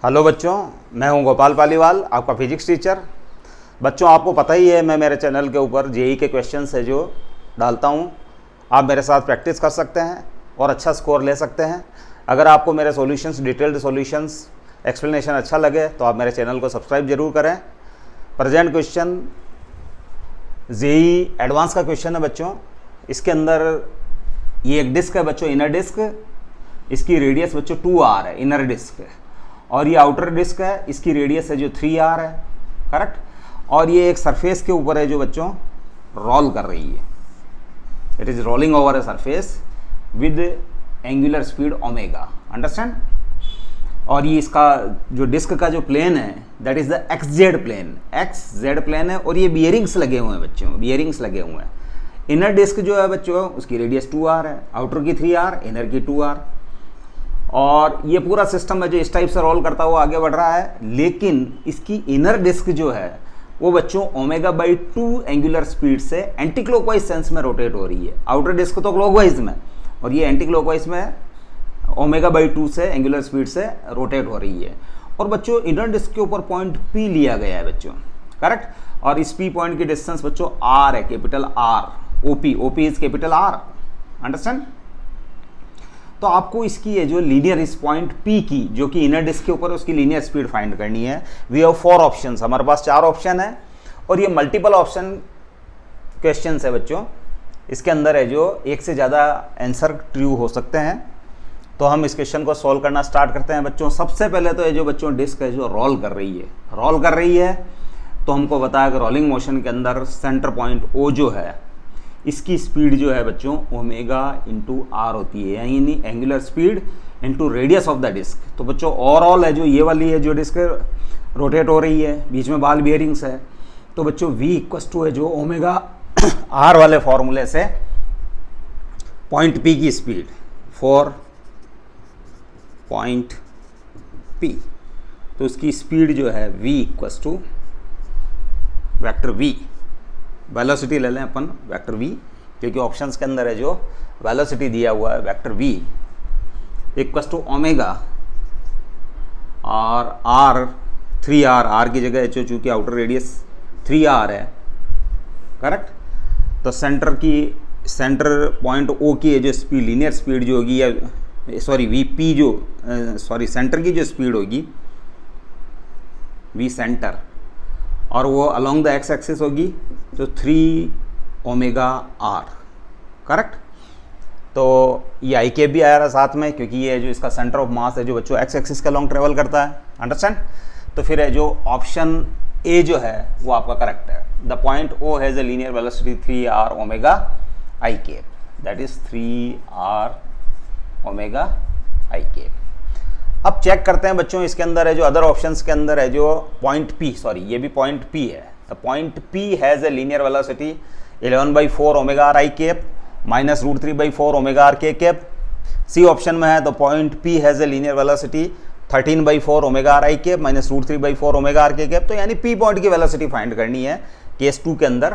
Hello बच्चों, मैं हूं गोपाल पालीवाल, आपका फिजिक्स टीचर। बच्चों, आपको पता ही है मैं मेरे चैनल के ऊपर जेई के क्वेश्चंस है जो डालता हूं। आप मेरे साथ प्रैक्टिस कर सकते हैं और अच्छा स्कोर ले सकते हैं। अगर आपको मेरे सॉल्यूशंस, डिटेल्ड सॉल्यूशंस, एक्सप्लेनेशन अच्छा लगे तो आप मेरे चैनल को सब्सक्राइब जरूर करें। प्रेजेंट क्वेश्चन जेई एडवांस का क्वेश्चन है बच्चों। इसके अंदर ये एक डिस्क है बच्चों, इनर डिस्क। इसकी रेडियस बच्चों 2r है, इनर डिस्क है। और ये आउटर डिस्क है, इसकी रेडियस है जो 3r है, करेक्ट। और ये एक सरफेस के ऊपर है जो बच्चों रोल कर रही है। It is rolling over a surface with angular speed omega, understand. और ये इसका जो डिस्क का जो प्लेन है that is the X Z plane, X Z plane है। और ये बियरिंग्स लगे हुए हैं बच्चों, बियरिंग्स लगे हुए हैं। इनर डिस्क जो है बच्चों उसकी रेडियस 2r है, आउटर की 3r, इनर की 2r। और ये पूरा सिस्टम है जो इस टाइप से रोल करता हुआ आगे बढ़ रहा है। लेकिन इसकी इनर डिस्क जो है वो बच्चों ओमेगा/2 एंगुलर स्पीड से एंटी क्लॉकवाइज सेंस में रोटेट हो रही है। आउटर डिस्क तो क्लॉकवाइज में और ये एंटी क्लॉकवाइज में ओमेगा/2 से एंगुलर स्पीड से रोटेट हो रही है। और बच्चों इनर डिस्क के ऊपर पॉइंट P लिया गया है बच्चों, करेक्ट। और इस P पॉइंट की डिस्टेंस बच्चों R है, capital R। OP is capital R, understand. तो आपको इसकी है जो लीनियर इस पॉइंट P की जो कि इनर डिस्क के ऊपर उसकी लीनियर स्पीड फाइंड करनी है। वी हैव 4 ऑप्शंस, हमारे पास 4 ऑप्शन है। और ये मल्टीपल ऑप्शन क्वेश्चंस है बच्चों। इसके अंदर है जो एक से ज़्यादा आंसर ट्रू हो सकते हैं। तो हम इस क्वेश्चन को सॉल्व करना स्टार्ट करते हैं बच्चों। सबसे पहले तो ये जो बच्चों डिस्क है जो रोल कर रही है, तो हमको बताया कि रोलिंग मोशन के अंदर सेंटर पॉइंट O जो है इसकी स्पीड जो है बच्चों ओमेगा/r होती है, यानी angular speed into radius of the disc. तो बच्चों ओवरऑल है जो ये वाली है जो डिस्क रोटेट हो रही है, बीच में बॉल बियरिंग्स है। तो बच्चों V है जो ओमेगा/r वाले फॉर्मूले से पॉइंट P की स्पीड फॉर पॉइंट P, तो उसकी स्पीड जो है V वेक्टर V, वेलोसिटी ले लें अपन वेक्टर V, क्योंकि ऑप्शंस के अंदर है जो वेलोसिटी दिया हुआ है vector V equals to omega और R 3r, R की जगह जो चूँकि आउटर रेडियस 3r है, करेक्ट। तो सेंटर पॉइंट O की है जो स्पीड, लीनियर स्पीड जो होगी, या सॉरी VP जो सेंटर की जो स्पीड होगी V सेंटर, और वो अलोंग द एक्स एक्सिस होगी तो 3 ओमेगा/r, करेक्ट। तो ये आई कैप भी आ रहा है साथ में, क्योंकि ये जो इसका सेंटर ऑफ मास है जो बच्चों एक्स एक्सिस के अलोंग ट्रेवल करता है, अंडरस्टैंड। तो फिर है जो ऑप्शन A जो है वो आपका करेक्ट है। The point O has a linear velocity 3r omega I cap, that is 3r omega I cap. अब चेक करते हैं बच्चों, इसके अंदर है जो अदर ऑप्शंस के अंदर है जो पॉइंट P, सॉरी ये भी पॉइंट P है। The point P has a linear velocity 11/4 omega r I cap minus √3/4 omega r के कैप। सी ऑप्शन में है तो point P has a linear velocity 13/4 omega r I cap minus √3/4 omega r के cap. तो यानी P point की velocity find करनी है केस 2 के अंदर,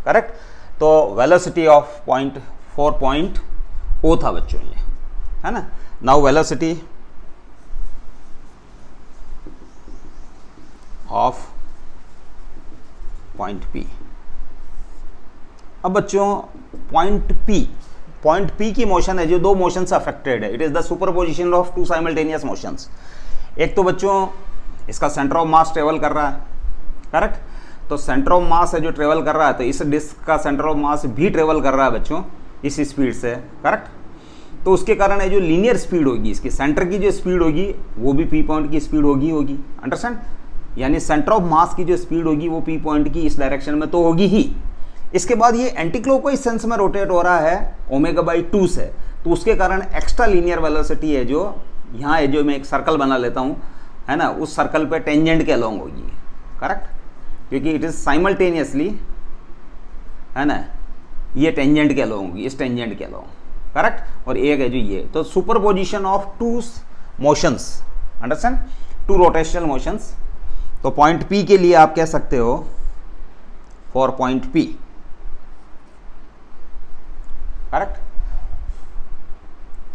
करेक्ट। तो velocity of point 4 point O था बच्चों, ये है ना। Now velocity of point P। अब बच्चों पॉइंट P की मोशन है जो 2 मोशन से अफेक्टेड है। It is the superposition of 2 simultaneous motions. एक तो बच्चों इसका सेंटर ऑफ मास ट्रेवल कर रहा है, करेक्ट। तो सेंटर ऑफ मास है जो ट्रेवल कर रहा है, तो इस डिस्क का सेंटर ऑफ मास भी ट्रेवल कर रहा है बच्चों इस स्पीड से, करेक्ट। तो उसके कारण है जो लीनियर स्पीड होगी, इसकी सेंटर की जो स्पीड होगी वो भी P पॉइंट की स्पीड होगी, अंडरस्टैंड। यानी सेंटर ऑफ मास की जो स्पीड होगी वो P पॉइंट की इस डायरेक्शन में तो होगी ही। इसके बाद ये एंटी क्लॉकवाइज सेंस में रोटेट हो रहा है ओमेगा/2 से, तो उसके कारण एक्स्ट्रा लीनियर वेलोसिटी है जो यहाँ है, जो मैं एक सर्कल बना लेता हूँ, है ना, उस सर्कल पे टेंजेंट के अलोंग होगी, करेक्ट। क्योंकि इट इज साइमल्टेनियसली, है ना, ये टेंजेंट के अलोंग होगी, इस टेंजेंट के अलोंग, करेक्ट। और एक है जो ये, तो superposition of 2 motions, understand, 2 rotational motions. तो पॉइंट P के लिए आप कह सकते हो for point P, correct,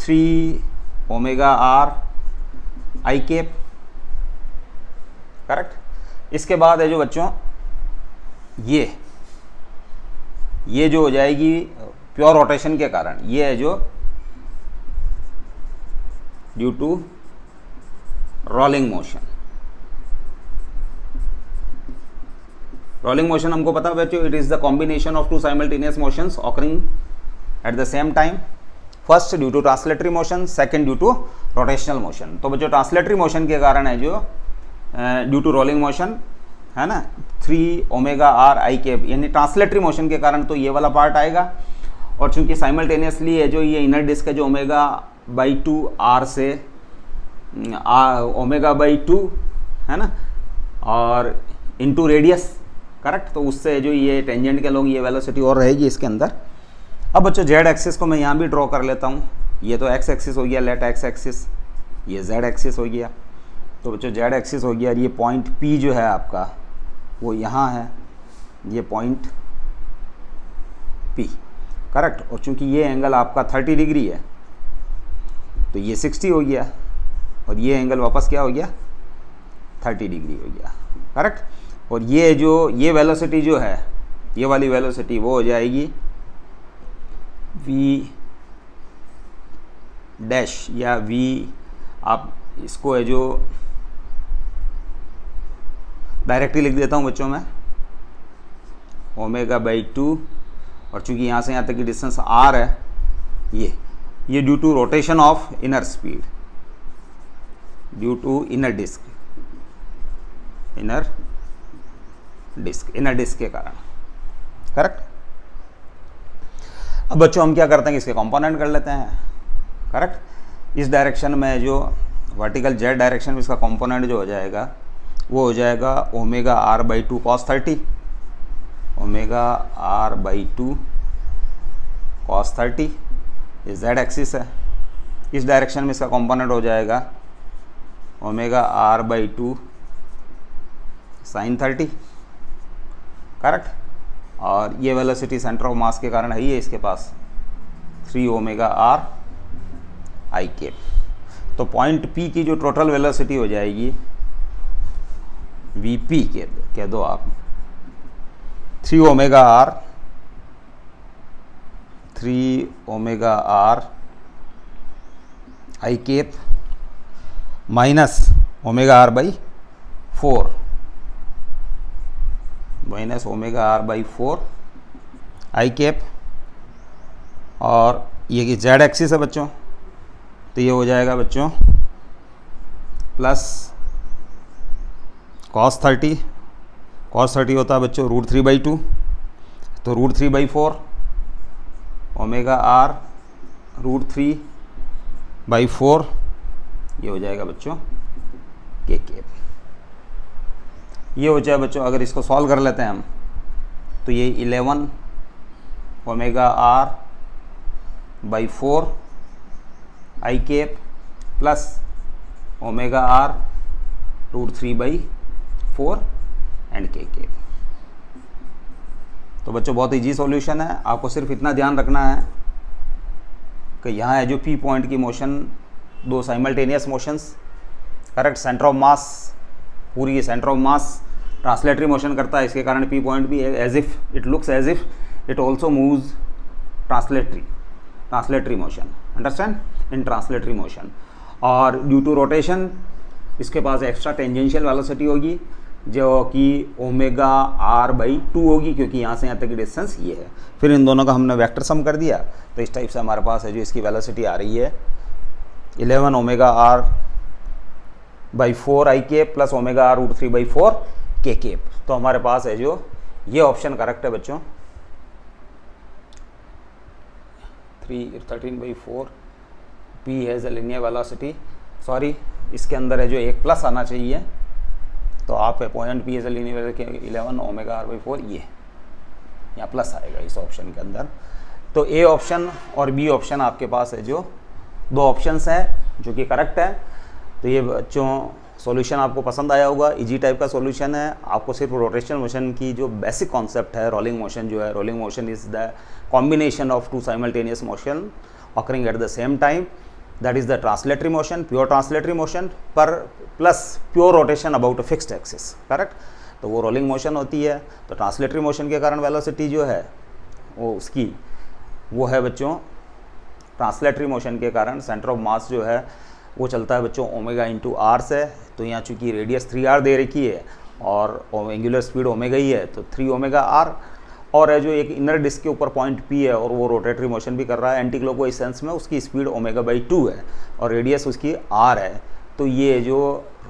3 omega r I cap correct. इसके बाद है जो बच्चों ये जो हो जाएगी प्योर रोटेशन के कारण, ये है जो due to rolling motion. Rolling motion हमको पता है बच्चों, it is the combination of two simultaneous motions occurring at the same time. First due to translatory motion, second due to rotational motion. तो बच्चों ट्रांसलेटरी मोशन के कारण है जो ड्यू टू रोलिंग मोशन है ना 3 ओमेगा आर आई कैप, यानी translatory motion के कारण तो ये वाला पार्ट आएगा। और चूंकि साइमल्टेनियसली है जो ये इनर डिस्क है जो ओमेगा बाई 2 आर से ओमेगा बाई 2 है ना, और इनटू रेडियस, करेक्ट। तो उससे जो ये टेंजेंट के लोग ये वेलोसिटी और रहेगी इसके अंदर। अब बच्चों जेड एक्सिस को मैं यहाँ भी ड्रॉ कर लेता हूँ। ये तो एक्स एक्सिस हो गया, लेट एक्स एक्सिस, ये जेड एक्सिस हो गया। तो बच्चों जेड एक्सिस हो गया और ये पॉइंट पी जो है आपका वो यहाँ है, ये पॉइंट पी, करेक्ट। और चूंकि ये एंगल आपका 30 डिग्री है तो ये 60 हो गया और ये एंगल वापस क्या हो गया 30 डिग्री हो गया, करेक्ट। और ये जो ये वेलोसिटी जो है, ये वाली वेलोसिटी वो हो जाएगी v डैश या v, आप इसको है जो डायरेक्टली लिख देता हूँ बच्चों में, ओमेगा बाई 2, और चूंकि यहाँ से यहाँ तक की डिस्टेंस r है, ये due to rotation of inner speed, due to inner disc के कारण, करेक्ट। अब बच्चों हम क्या करते हैं, इसके कंपोनेंट कर लेते हैं, करेक्ट। इस डायरेक्शन में जो वर्टिकल जेड डायरेक्शन में इसका कंपोनेंट जो हो जाएगा वो हो जाएगा omega R by 2 cos 30, omega R by 2 cos 30, ये जेड एक्सिस है। इस डायरेक्शन में इसका कंपोनेंट हो जाएगा omega R by 2 sine 30, correct. और ये वेलोसिटी सेंटर ऑफ मास के कारण है ही है इसके पास 3 ओमेगा आर आई कैप। तो पॉइंट पी की जो टोटल वेलोसिटी हो जाएगी वी पी कह दो आप, 3 omega R I cap minus omega R by 4, minus omega R by 4 I cap. और ये जेड एक्सिस है बच्चों, तो ये हो जाएगा बच्चों प्लस कॉस 30 होता है बच्चों √3/2, तो √3/4 ओमेगा आर √3/4, ये हो जाएगा बच्चों के कैप। ये हो जाए बच्चों, अगर इसको सॉल्व कर लेते हैं हम तो ये 11 omega R by 4 I cap plus omega R √3/4 and K cap. तो बच्चों बहुत इजी सॉल्यूशन है, आपको सिर्फ इतना ध्यान रखना है कि यहाँ है जो पी पॉइंट की मोशन, दो simultaneous motions, correct. Centre of mass, पूरी ये centre of mass translatory motion करता है, इसके कारण पी पॉइंट भी as if it looks as if it also moves translatory motion, understand, in translatory motion. और ड्यू टू रोटेशन इसके पास एक्स्ट्रा टेंजेंशियल वेलोसिटी होगी जो कि ओमेगा आर बाई 2 होगी, क्योंकि यहाँ से यहाँ तक की डिस्टेंस ये है। फिर इन दोनों का हमने वेक्टर सम कर दिया, तो इस टाइप से हमारे पास है जो इसकी वेलोसिटी आ रही है 11 omega R by 4 I cap plus omega R √3/4 K cap. तो हमारे पास है जो ये ऑप्शन करेक्ट है बच्चों, 13/4 P has a linear velocity, sorry इसके अंदर है जो एक प्लस आना चाहिए, तो आप point P has a linear velocity 11 omega R by 4, ये यहाँ प्लस आएगा इस ऑप्शन के अंदर। तो ए ऑप्शन और बी ऑप्शन आपके पास है जो दो ऑप्शंस हैं जो कि करेक्ट है। तो ये बच्चों सॉल्यूशन आपको पसंद आया होगा, इजी टाइप का सॉल्यूशन है। आपको सिर्फ रोटेशनल मोशन की जो बेसिक कॉन्सेप्ट है, रोलिंग मोशन जो है, rolling motion is the combination of two simultaneous motion occurring at the same time, that is the translatory motion, pure translatory motion पर plus pure rotation about a fixed axis, correct. तो वो rolling motion होती है। तो translatory motion के कारण velocity जो है वो उसकी वो है बच्चों, ट्रांसलेटरी मोशन के कारण सेंटर ऑफ मास जो है वो चलता है बच्चों ओमेगा इंटू आर से। तो यहाँ चूँकि रेडियस 3r दे रखी है और एंगुलर स्पीड ओमेगा ही है, तो 3 ओमेगा आर। और है जो एक इनर डिस्क के ऊपर पॉइंट P है और वो रोटेटरी मोशन भी कर रहा है एंटी क्लॉकवाइज सेंस में, उसकी स्पीड ओमेगा बाई 2 है और रेडियस उसकी r है। तो ये जो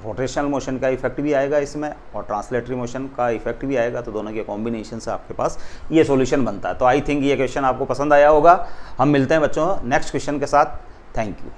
रोटेशनल मोशन का इफेक्ट भी आएगा इसमें और ट्रांसलेटरी मोशन का इफेक्ट भी आएगा, तो दोनों के कॉम्बिनेशन से आपके पास ये सॉल्यूशन बनता है। तो आई थिंक ये क्वेश्चन आपको पसंद आया होगा। हम मिलते हैं बच्चों नेक्स्ट क्वेश्चन के साथ। Thank you.